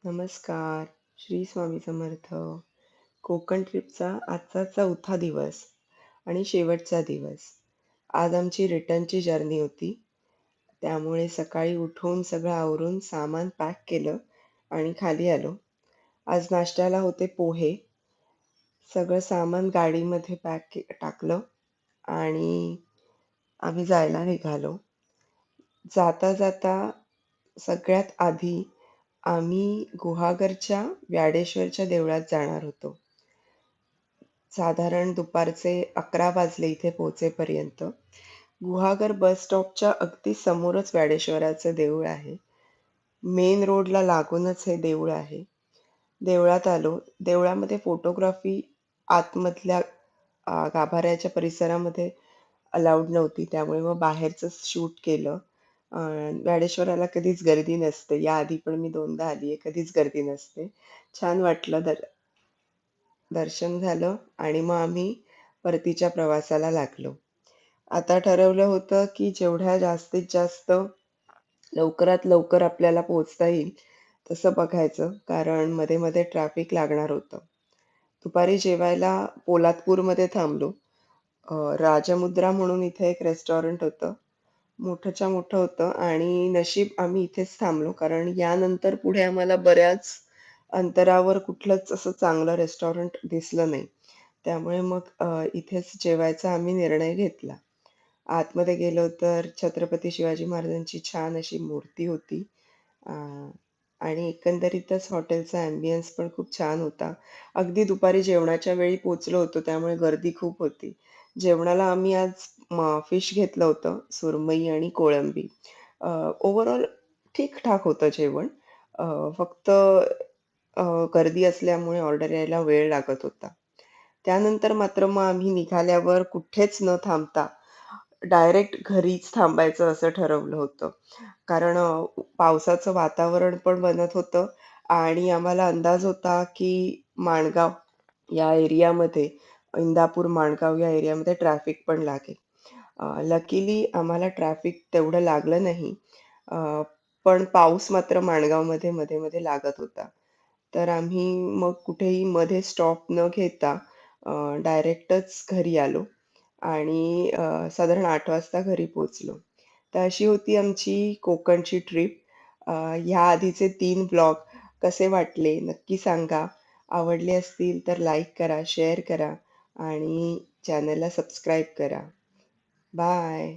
नमस्कार. श्री स्वामी समर्थ. कोकण ट्रिपचा आजचा 4था दिवस आणि शेवटचा दिवस. आज आमची रिटर्नची जर्नी होती. त्यामुळे सकाळी उठून सगळं आवरून सामान पॅक केलं आणि खाली आलो. आज नाश्त्याला होते पोहे. सगळं सामान गाडीमध्ये टाकलं आणि आम्ही जायला निघालो. जाता जाता सगळ्यात आधी आम्ही गुहागरच्या व्याडेश्वरच्या देवळात जाणार होतो. साधारण दुपारचे 11 वाजले इथे पोहोचेपर्यंत. गुहागर बस स्टॉपच्या अगदी समोरच व्याडेश्वराचं देऊळ आहे. मेन रोडला लागूनच हे देऊळ आहे. देवळात आलो. देवळामध्ये फोटोग्राफी आतमधल्या गाभाऱ्याच्या परिसरामध्ये अलाउड नव्हती. त्यामुळे मग बाहेरचंच शूट केलं. अ, व्याडेश्वराला कधीच गर्दी नसते. याआधी पण मी 2दा आली आहे. कधीच गर्दी नसते. छान वाटलं. दर्शन झालं आणि मग आम्ही परतीच्या प्रवासाला लागलो. आता ठरवलं होतं, की जेवढ्या जास्तीत जास्त लवकरात लवकर आपल्याला पोहोचता येईल, तसं बघायचं. कारण मध्ये-मध्ये ट्रॅफिक लागणार होतं. दुपारी जेवायला पोलादपूरमध्ये थांबलो. राजमुद्रा म्हणून इथे एक रेस्टॉरंट होतं. मोठंच्या मोठं होतं आणि नशीब आम्ही इथेच थांबलो. कारण यानंतर पुढे आम्हाला बऱ्याच अंतरावर कुठलंच असं चांगलं रेस्टॉरंट दिसलं नाही. त्यामुळे मग इथेच जेवायचा आम्ही निर्णय घेतला. आतमध्ये गेलो तर छत्रपती शिवाजी महाराजांची छान अशी मूर्ती होती. अ, आणि एकंदरीतच हॉटेलचा अँबियन्स पण खूप छान होता. अगदी दुपारी जेवणाच्या वेळी पोहोचलो होतो, त्यामुळे गर्दी खूप होती. जेवणाला आम्ही आज फिश घेतलं होतं, सुरमई आणि कोळंबी. ओव्हरऑल ठीक-ठाक होतं जेवण. फक्त गर्दी असल्यामुळे ऑर्डर यायला वेळ लागत होता. त्यानंतर मात्र मग आम्ही निघाल्यावर कुठेच न थांबता डायरेक्ट घरीच थांबायचं असं ठरवलं होतं. कारण पावसाचं वातावरण पण बनत होतं आणि आम्हाला अंदाज होता, की माणगाव या एरियामध्ये, इंदापूर, माणगाव या एरियामध्ये ट्रॅफिक पण लागेल. लकीली आम्हाला ट्रॅफिक तेवढं लागलं नाही. अ, पण पाऊस मात्र माणगावमध्ये मध्ये-मध्ये लागत होता. तर आम्ही मग कुठेही मध्ये स्टॉप न घेता डायरेक्टच घरी आलो आणि साधारण 8 वाजता घरी पोहोचलो. तर अशी होती आमची कोकणची ट्रिप. ह्या आधीचे 3 ब्लॉग कसे वाटले नक्की सांगा. आवडले असतील तर लाईक करा, शेअर करा आणि चॅनलला सबस्क्राईब करा. बाय.